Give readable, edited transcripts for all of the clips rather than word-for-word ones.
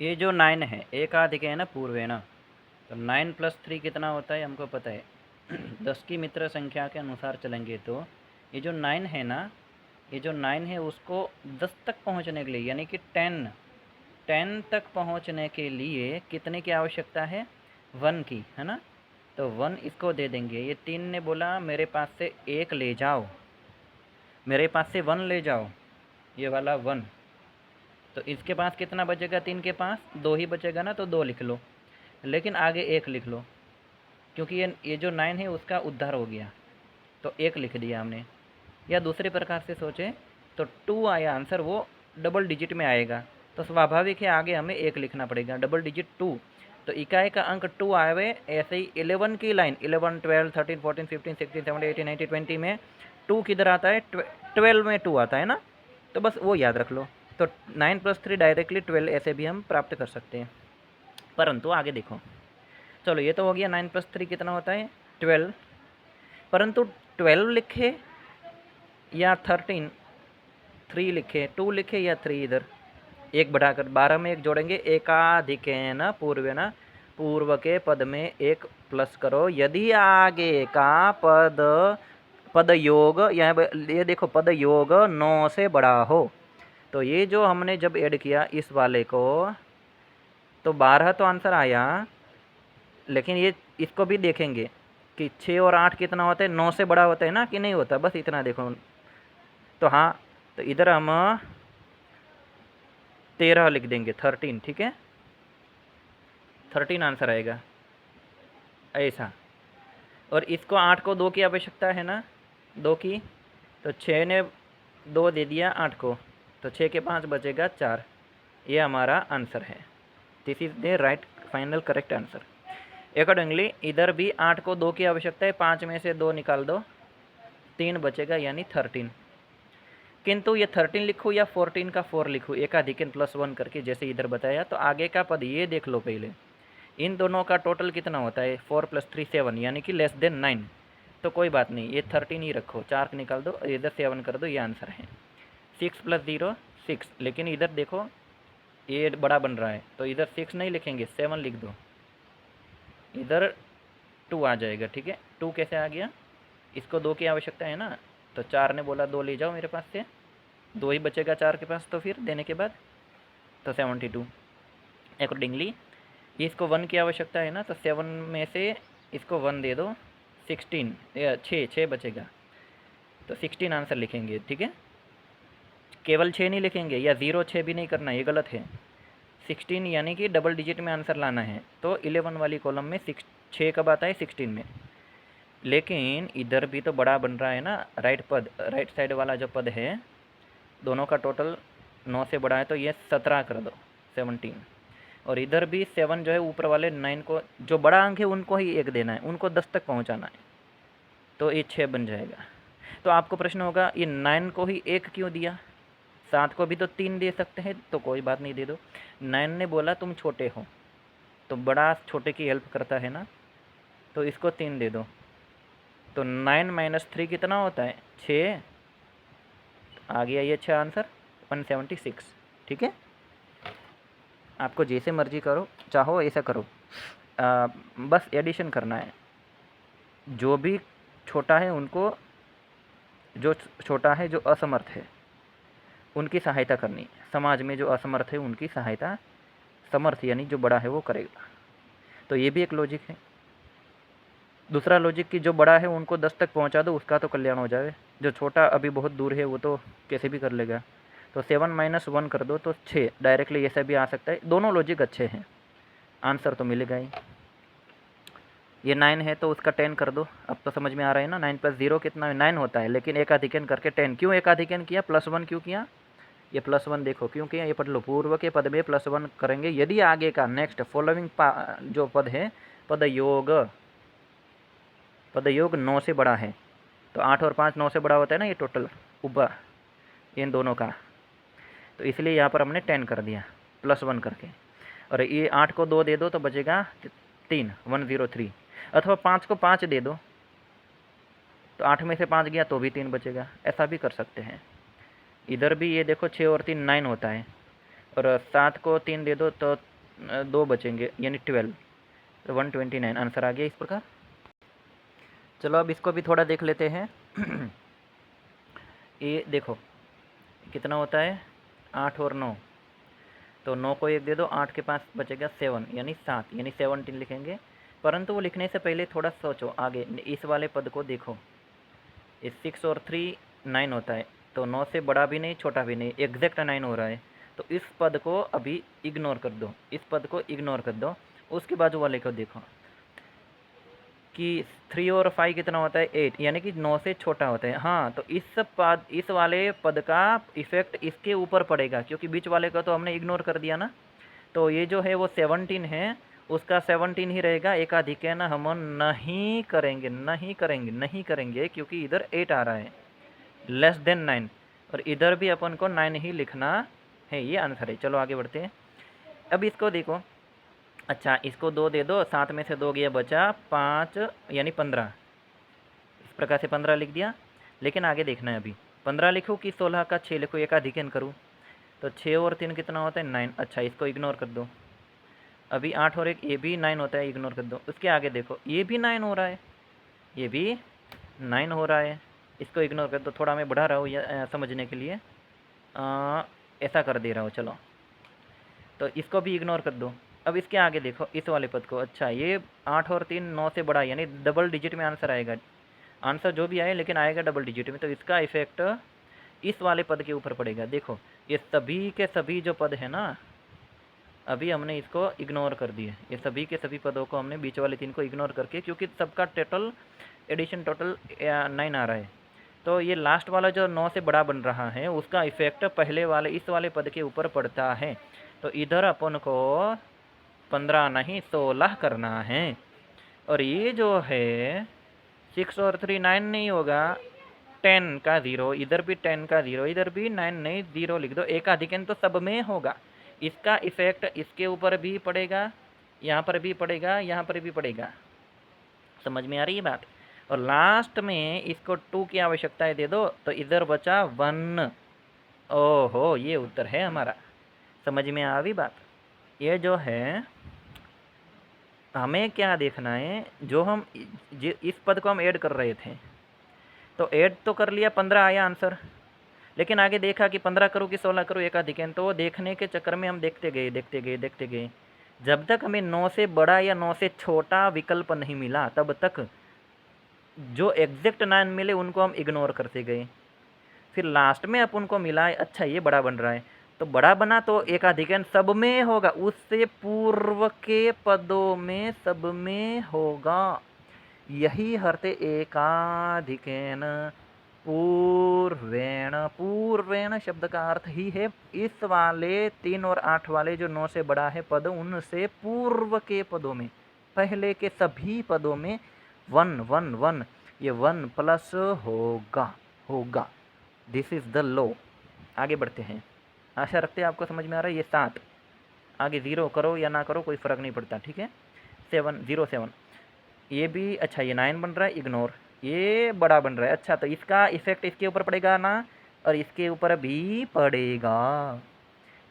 ये जो 9 है एकाधिकेन पूर्वेण, तो 9 + 3 कितना होता है हमको पता है। 10 की मित्र संख्या के अनुसार चलेंगे तो ये जो 9 है ना, ये जो 9 है उसको 10 तक पहुंचने के लिए यानी कि 10 तक पहुंचने के लिए कितने की आवश्यकता है, 1 की, है ना। तो 1 इसको दे देंगे। ये 3 ने बोला मेरे पास से 1 ले जाओ, मेरे पास से 1 ले जाओ, ये वाला 1। तो इसके पास कितना बचेगा, 3 के पास 2 ही बचेगा ना, तो 2 लिख लो, लेकिन आगे 1 लिख लो, क्योंकि ये जो 9 है उसका उद्धार हो गया, तो 1 लिख दिया हमने। या दूसरे प्रकार से सोचें तो 2 आया आंसर, वो डबल डिजिट में आएगा, तो स्वाभाविक है आगे हमें 1 लिखना पड़ेगा, डबल डिजिट 2। तो इकाई का अंक 2 आए हुए, ऐसे ही 11 की लाइन 11, 12, 13, 14, 15, 16, 17, 18, 19, 20 में 2 किधर आता है, 12 में 2 आता है ना, तो बस वो याद रख लो। तो 9 + 3 डायरेक्टली 12 ऐसे भी हम प्राप्त कर सकते हैं। परंतु आगे देखो, चलो ये तो हो गया 9 + 3 कितना होता है, 12। परंतु 12 लिखे या 13, 3 लिखे, 2 लिखे या 3, इधर एक बढ़ाकर 12 में 1 जोड़ेंगे, एकाधिकेन पूर्वेण, पूर्व के पद में 1 प्लस करो यदि आगे का पद योग, ये देखो पद योग 9 से बड़ा हो। तो ये जो हमने जब ऐड किया इस वाले को, तो 12 तो आंसर आया, लेकिन ये इसको भी देखेंगे कि 6 और 8 कितना होता है, 9 से बड़ा होता है ना कि नहीं होता, बस इतना देखो। तो हाँ, तो इधर हम 13 लिख देंगे, 13, ठीक है, 13 आंसर आएगा ऐसा। और इसको 8 को 2 की आवश्यकता है ना, 2 की, तो 6 ने 2 दे दिया 8 को, तो 6 के 5 बचेगा 4। ये हमारा आंसर है। This is the right final correct answer. Accordingly इधर भी 8 को 2 की आवश्यकता है, 5 में से 2 निकाल दो, 3 बचेगा यानी 13। किंतु ये 13 लिखूँ या 14 का 4 लिखूँ, एकाधिकन +1 करके जैसे इधर बताया, तो आगे का पद ये देख लो पहले, इन दोनों का टोटल कितना होता है, 4 + 3 7, यानी कि लेस देन 9। तो कोई बात नहीं, ये 13 ही रखो, 4 निकाल दो, इधर 7 कर दो, ये आंसर है। 6 + 0 6, लेकिन इधर देखो ये बड़ा बन रहा है, तो इधर 6 नहीं लिखेंगे, 7 लिख दो, इधर 2 आ जाएगा, ठीक है। 2 कैसे आ गया, इसको 2 की आवश्यकता है ना, तो 4 ने बोला 2 ले जाओ मेरे पास से, 2 ही बचेगा 4 के पास, तो फिर देने के बाद तो 72। अकॉर्डिंगली इसको 1 की आवश्यकता है ना, तो 7 में से इसको 1 दे दो, 16 या 6 बचेगा, तो 16 आंसर लिखेंगे, ठीक है। केवल 6 नहीं लिखेंगे, या 0 6 भी नहीं करना, ये गलत है। 16 यानी कि डबल डिजिट में आंसर लाना है, तो 11 वाली कॉलम में 6 कब आता है, 16 में। लेकिन इधर भी तो बड़ा बन रहा है ना, राइट साइड वाला जो पद है, दोनों का टोटल 9 से बड़ा है, तो ये 17 कर दो, 17। और इधर भी 7 जो है ऊपर वाले 9 को, जो बड़ा अंक है उनको ही 1 देना है, उनको 10 तक पहुंचाना है, तो ये 6 बन जाएगा। तो आपको प्रश्न होगा ये 9 को ही 1 क्यों दिया, 7 को भी तो 3 दे सकते हैं, तो कोई बात नहीं, दे दो। 9 ने बोला तुम छोटे हो, तो बड़ा छोटे की हेल्प करता है ना, तो इसको 3 दे दो, तो 9 - 3 कितना होता है, 6। आ गया ये 6 आंसर, 176, ठीक है। आपको जैसे मर्जी करो, चाहो ऐसा करो, बस एडिशन करना है। जो भी छोटा है उनको, जो छोटा है जो असमर्थ है उनकी सहायता करनी, समाज में जो असमर्थ है उनकी सहायता समर्थ यानी जो बड़ा है वो करेगा। तो ये भी एक लॉजिक है। दूसरा लॉजिक कि जो बड़ा है उनको 10 तक पहुंचा दो, उसका तो कल्याण हो जाए, जो छोटा अभी बहुत दूर है वो तो कैसे भी कर लेगा। तो 7 - 1 कर दो तो 6, डायरेक्टली ऐसा भी आ सकता है। दोनों लॉजिक अच्छे हैं, आंसर तो मिलेगा ही। ये 9 है तो उसका 10 कर दो, अब तो समझ में आ रहा है ना। 9 + 0 कितना है, 9 होता है, लेकिन एकाधिकन करके 10 क्यों एकाधिकन किया, +1 क्यों किया, ये +1 देखो क्यों किया, ये पढ़ लो, पूर्व के पद में +1 करेंगे यदि आगे का नेक्स्ट फॉलोइंग जो पद है, पद योग 9 से बड़ा है। तो 8 और 5 9 से बड़ा होता है ना, ये टोटल ऊपर इन दोनों का, तो इसलिए यहाँ पर हमने 10 कर दिया +1 करके। और ये 8 को 2 दे दो तो बचेगा 3, 103। अथवा 5 को 5 दे दो, तो 8 में से 5 गया तो भी 3 बचेगा, ऐसा भी कर सकते हैं। इधर भी ये देखो 6 और 3 9 होता है, और 7 को 3 दे दो तो दो बचेंगे यानी 12, तो 129 आंसर आ गया इस प्रकार। चलो अब इसको भी थोड़ा देख लेते हैं। ये देखो कितना होता है, 8 और 9, तो 9 को 1 दे दो, 8 के पास बचेगा 7 यानी 7 यानी 17 लिखेंगे। परंतु वो लिखने से पहले थोड़ा सोचो आगे, इस वाले पद को देखो, इस 6 और 3 9 होता है, तो 9 से बड़ा भी नहीं छोटा भी नहीं, एग्जैक्ट 9 हो रहा है। तो इस पद को अभी इग्नोर कर दो, इस पद को इग्नोर कर दो। उसके बाजू वाले को देखो कि 3 और 5 कितना होता है, 8 यानी कि 9 से छोटा होता है। हाँ, तो इस वाले पद का इफेक्ट इसके ऊपर पड़ेगा, क्योंकि बीच वाले का तो हमने इग्नोर कर दिया ना। तो ये जो है वो 17 है, उसका 17 ही रहेगा। एकाधिक है ना, हम नहीं करेंगे, नहीं करेंगे, नहीं करेंगे, क्योंकि इधर 8 आ रहा है, लेस देन 9, और इधर भी अपन को 9 ही लिखना है। ये आंसर है। चलो आगे बढ़ते हैं। अब इसको देखो, अच्छा इसको 2 दे दो, 7 में से 2 गया, बचा 5 यानी 15। इस प्रकार से 15 लिख दिया। लेकिन आगे देखना है अभी, 15 लिखूँ कि 16 का 6 लिखूँ, एकाधिकन करूँ, तो 6 और 3 कितना होता है, 9। अच्छा इसको इग्नोर कर दो। अभी 8 और 1 ये भी 9 होता है, इग्नोर कर दो। उसके आगे देखो, ये भी 9 हो रहा है, ये भी 9 हो रहा है, इसको इग्नोर कर दो। थोड़ा मैं बढ़ा रहा हूँ समझने के लिए, ऐसा कर दे रहा हूँ। चलो तो इसको भी इग्नोर कर दो। अब इसके आगे देखो, इस वाले पद को, अच्छा ये 8 और 3 9 से बड़ा, यानी डबल डिजिट में आंसर आएगा। आंसर जो भी आए लेकिन आएगा डबल डिजिट में, तो इसका इफेक्ट इस वाले पद के ऊपर पड़ेगा। देखो ये सभी के सभी जो पद है ना, अभी हमने इसको इग्नोर कर दिए, ये सभी के सभी पदों को हमने बीच वाले 3 को इग्नोर करके, क्योंकि सबका टोटल एडिशन टोटल 9 आ रहा है, तो ये लास्ट वाला जो 9 से बड़ा बन रहा है उसका इफेक्ट पहले वाले इस वाले पद के ऊपर पड़ता है। तो इधर अपन को 15 नहीं 16 करना है। और ये जो है 6 और 3 9 नहीं होगा, 10 का 0, इधर भी 10 का 0, इधर भी 9 नहीं 0 लिख दो। एकाधिकन तो सब में होगा, इसका इफेक्ट इसके ऊपर भी पड़ेगा, यहाँ पर भी पड़ेगा, यहाँ पर भी पड़ेगा। समझ में आ रही है बात। और लास्ट में इसको 2 की आवश्यकता दे दो, तो इधर बचा 1। ओहो, ये उत्तर है हमारा। समझ में आ गई बात। ये जो है हमें क्या देखना है, जो हम इस पद को हम ऐड कर रहे थे, तो ऐड तो कर लिया, 15 आया आंसर। लेकिन आगे देखा कि 15 करूँ कि 16 करूँ एकाधिकन, तो देखने के चक्कर में हम देखते गए देखते गए देखते गए, जब तक हमें 9 से बड़ा या 9 से छोटा विकल्प नहीं मिला, तब तक जो एग्जैक्ट 9 मिले उनको हम इग्नोर करते गए। फिर लास्ट में अपन को मिला, अच्छा ये बड़ा बन रहा है, तो बड़ा बना तो एकाधिकन सब में होगा, उससे पूर्व के पदों में सब में होगा। यही हर्ते एकाधिकेन पूर्वेण। पूर्वेण शब्द का अर्थ ही है इस वाले 3 और 8 वाले जो 9 से बड़ा है पद, उनसे पूर्व के पदों में, पहले के सभी पदों में 1 1 1, ये 1 प्लस होगा होगा। This is the law. आगे बढ़ते हैं। आशा रखते हैं आपको समझ में आ रहा है। ये 7 आगे 0 करो या ना करो कोई फ़र्क नहीं पड़ता, ठीक है। 7 0 7, ये भी अच्छा, ये 9 बन रहा है, इग्नोर। ये बड़ा बन रहा है, अच्छा, तो इसका इफेक्ट इसके ऊपर पड़ेगा ना, और इसके ऊपर भी पड़ेगा।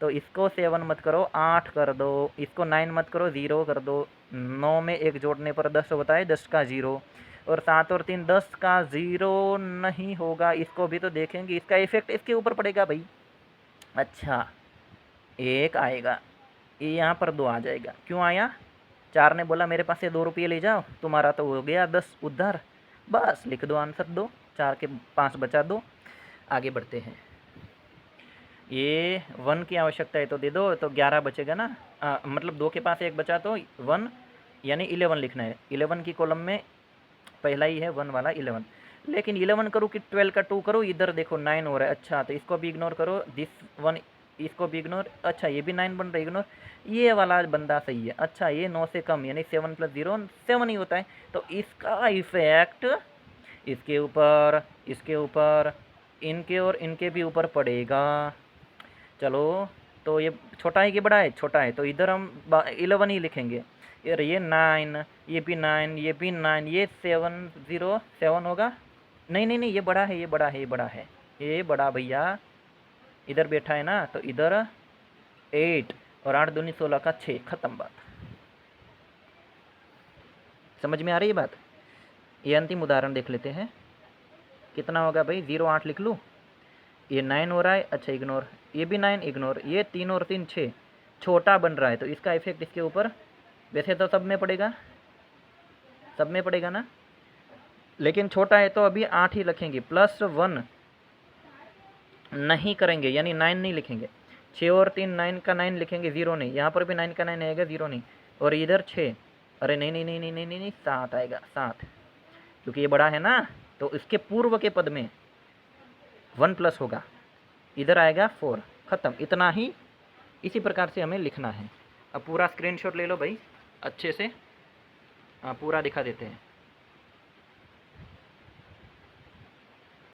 तो इसको 7 मत करो, 8 कर दो, इसको 9 मत करो, 0 कर दो। 9 में 1 जोड़ने पर 10 होता है, 10 का 0, और 7 और 3 10 का 0 नहीं होगा। इसको भी तो देखेंगे, इसका इफेक्ट इसके ऊपर पड़ेगा भाई। अच्छा 1 आएगा, ये यहाँ पर 2 आ जाएगा। क्यों आया? 4 ने बोला मेरे पास से 2 रुपये ले जाओ, तुम्हारा तो हो गया 10 उधार, बस लिख दो आंसर 2। 4 के 5 बचा 2। आगे बढ़ते हैं। ये 1 की आवश्यकता है तो दे दो, तो 11 बचेगा ना, मतलब 2 के पास 1 बचा तो 1 यानी 11 लिखना है। 11 की कॉलम में पहला ही है 1 वाला 11। लेकिन 11 करूँ कि 12 का 2 करूँ, इधर देखो 9 हो रहा है। अच्छा तो इसको भी इग्नोर करो, दिस 1 इसको भी इग्नोर। अच्छा ये भी 9 बन रहा है, इग्नोर। ये वाला बंदा सही है। अच्छा ये 9 से कम यानी 7 + 0 7 ही होता है, तो इसका इफेक्ट इसके ऊपर, इसके ऊपर, इनके और इनके भी ऊपर पड़ेगा। चलो तो ये छोटा है कि बड़ा है? छोटा है, तो इधर हम 11 ही लिखेंगे। यार ये 9, ये भी 9, ये भी 9, ये 7 0 7 होगा। नहीं नहीं नहीं, ये बड़ा है, ये बड़ा है, ये बड़ा है, ये बड़ा भैया इधर बैठा है ना, तो इधर 8 और 8 दूनी 16 का 6, ख़त्म बात। समझ में आ रही है बात? ये अंतिम उदाहरण देख लेते हैं। कितना होगा भाई, 0 8 लिख लूँ, ये 9 हो रहा है, अच्छा इग्नोर, ये भी 9 इग्नोर, ये 3 और 3 6, छोटा बन रहा है तो इसका इफेक्ट इसके ऊपर, वैसे तो सब में पड़ेगा, सब में पड़ेगा ना, लेकिन छोटा है तो अभी 8 ही लिखेंगे, +1 नहीं करेंगे, यानी 9 नहीं लिखेंगे। 6 और 3 9 का 9 लिखेंगे, 0 नहीं, यहाँ पर भी 9 का 9 आएगा, 0 नहीं, और इधर 6, अरे नहीं नहीं नहीं नहीं नहीं नहीं, नहीं 7 आएगा, 7, क्योंकि ये बड़ा है ना, तो इसके पूर्व के पद में 1 प्लस होगा, इधर आएगा 4, ख़त्म। इतना ही इसी प्रकार से हमें लिखना है। अब पूरा स्क्रीनशॉट ले लो भाई अच्छे से, हाँ पूरा दिखा देते हैं।